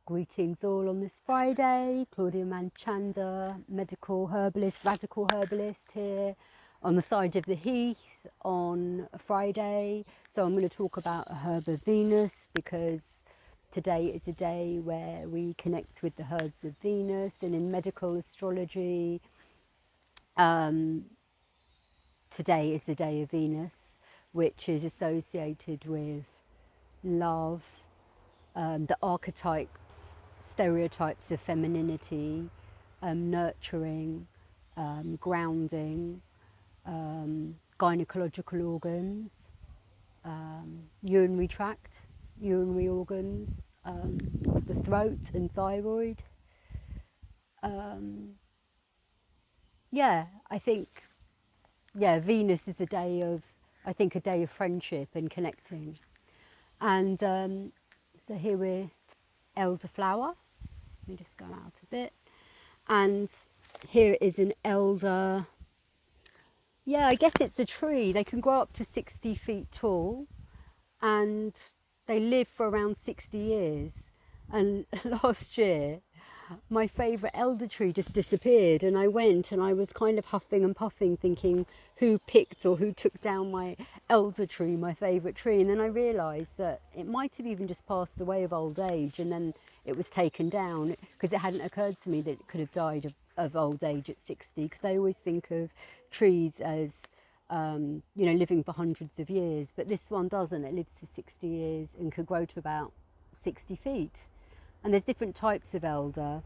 Greetings all on this Friday. Claudia Manchanda, medical herbalist, radical herbalist here on the side of the heath on a Friday. So I'm going to talk about a herb of Venus because today is a day where we connect with the herbs of Venus, and in medical astrology, today is the day of Venus, which is associated with love, the archetypes, stereotypes of femininity, nurturing, grounding, gynecological organs, urinary tract, urinary organs, the throat and thyroid. I think, Venus is a day of, a day of friendship and connecting. And so here we're elderflower. Let me just go out a bit. And here is an elder. I guess it's a tree. They can grow up to 60 feet tall and they live for around 60 years. And last year, my favourite elder tree just disappeared, and I went and I was kind of huffing and puffing thinking who picked or who took down my elder tree, my favourite tree. And then I realised that it might have even just passed away of old age, and then it was taken down because it hadn't occurred to me that it could have died of old age at 60, because I always think of trees as living for hundreds of years, but this one doesn't. It lives to 60 years and could grow to about 60 feet. And there's different types of elder.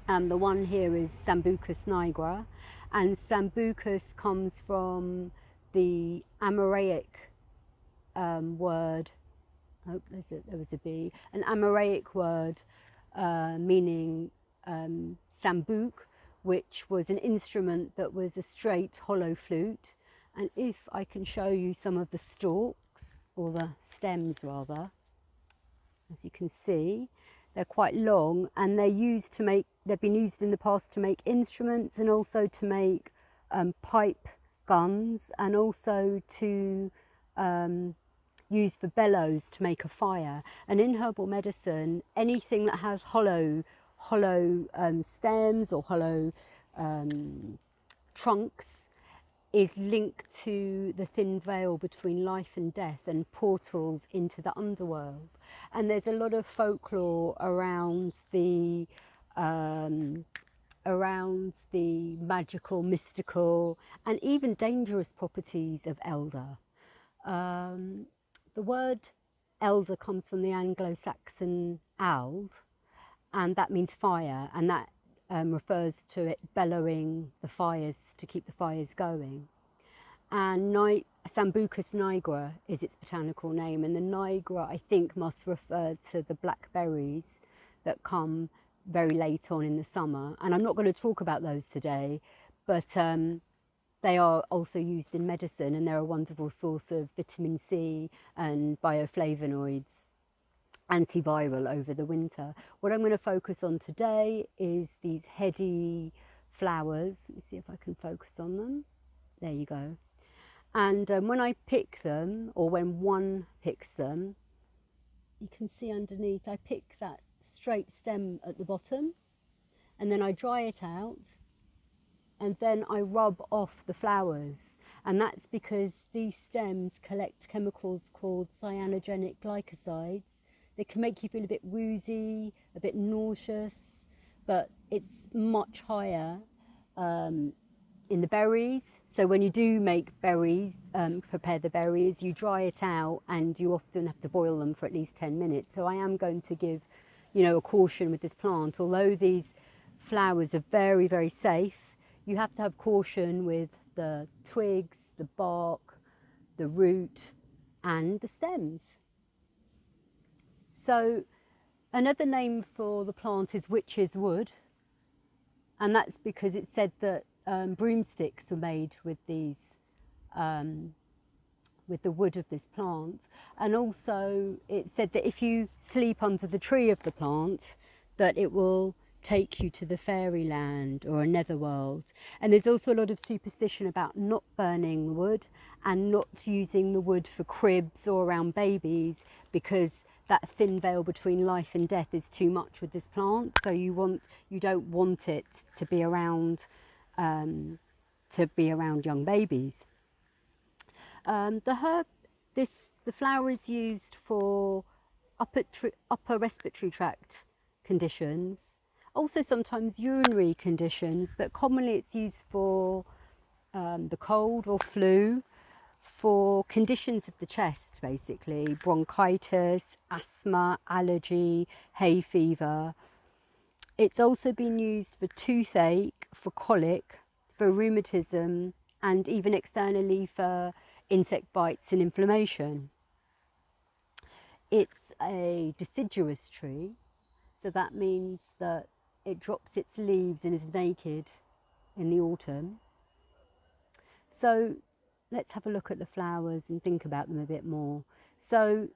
The one here is Sambucus nigra, and Sambucus comes from the Amoraic word. Oh, there was a B. An Amoraic word meaning sambuk, which was an instrument that was a straight hollow flute. And if I can show you some of the stalks, or the stems rather, as you can see, they're quite long, and they've been used in the past to make instruments, and also to make pipe guns, and also to use for bellows to make a fire. And in herbal medicine, anything that has hollow stems or hollow trunks is linked to the thin veil between life and death and portals into the underworld. And there's a lot of folklore around the magical, mystical, and even dangerous properties of elder. The word elder comes from the Anglo-Saxon ald, and that means fire, and that refers to it bellowing the fires to keep the fires going. And Sambucus nigra is its botanical name, and the nigra, I think, must refer to the blackberries that come very late on in the summer. And I'm not going to talk about those today, but they are also used in medicine, and they're a wonderful source of vitamin C and bioflavonoids, antiviral over the winter. What I'm going to focus on today is these heady flowers. Let me see if I can focus on them. There you go. And when I pick them, or when one picks them, you can see underneath, I pick that straight stem at the bottom, and then I dry it out, and then I rub off the flowers. And that's because these stems collect chemicals called cyanogenic glycosides. They can make you feel a bit woozy, a bit nauseous, but it's much higher in the berries. So when you do make berries, prepare the berries, you dry it out, and you often have to boil them for at least 10 minutes. So I am going to give, a caution with this plant. Although these flowers are very, very safe, you have to have caution with the twigs, the bark, the root, and the stems. So another name for the plant is witch's wood, and that's because it's said that broomsticks were made with these, with the wood of this plant. And also it's said that if you sleep under the tree of the plant, that it will take you to the fairyland or a netherworld. And there's also a lot of superstition about not burning the wood and not using the wood for cribs or around babies, because that thin veil between life and death is too much with this plant. So you don't want it to be around young babies. The herb, the flower is used for upper respiratory tract conditions, also sometimes urinary conditions, but commonly it's used for the cold or flu, for conditions of the chest, basically bronchitis, asthma, allergy, hay fever. It's also been used for toothache, for colic, for rheumatism, and even externally for insect bites and inflammation. It's a deciduous tree, so that means that it drops its leaves and is naked in the autumn. So let's have a look at the flowers and think about them a bit more. So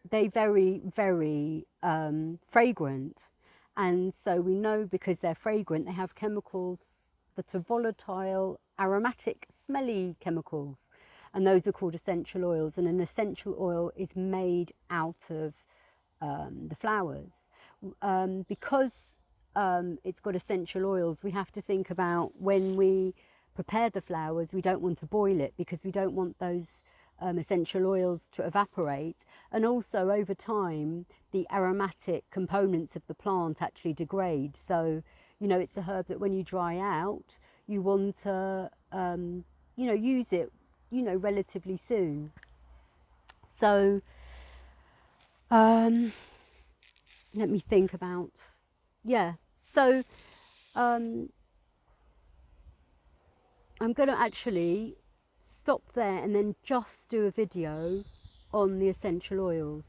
they're very, very fragrant. And so we know because they're fragrant, they have chemicals that are volatile, aromatic, smelly chemicals. And those are called essential oils. And an essential oil is made out of the flowers. Because it's got essential oils, we have to think about when we prepare the flowers, we don't want to boil it because we don't want those essential oils to evaporate. And also over time, the aromatic components of the plant actually degrade. So, you know, it's a herb that when you dry out, you want to, you know, use it, you know, relatively soon. So, let me think about, yeah. So, I'm going to actually stop there and then just do a video on the essential oils.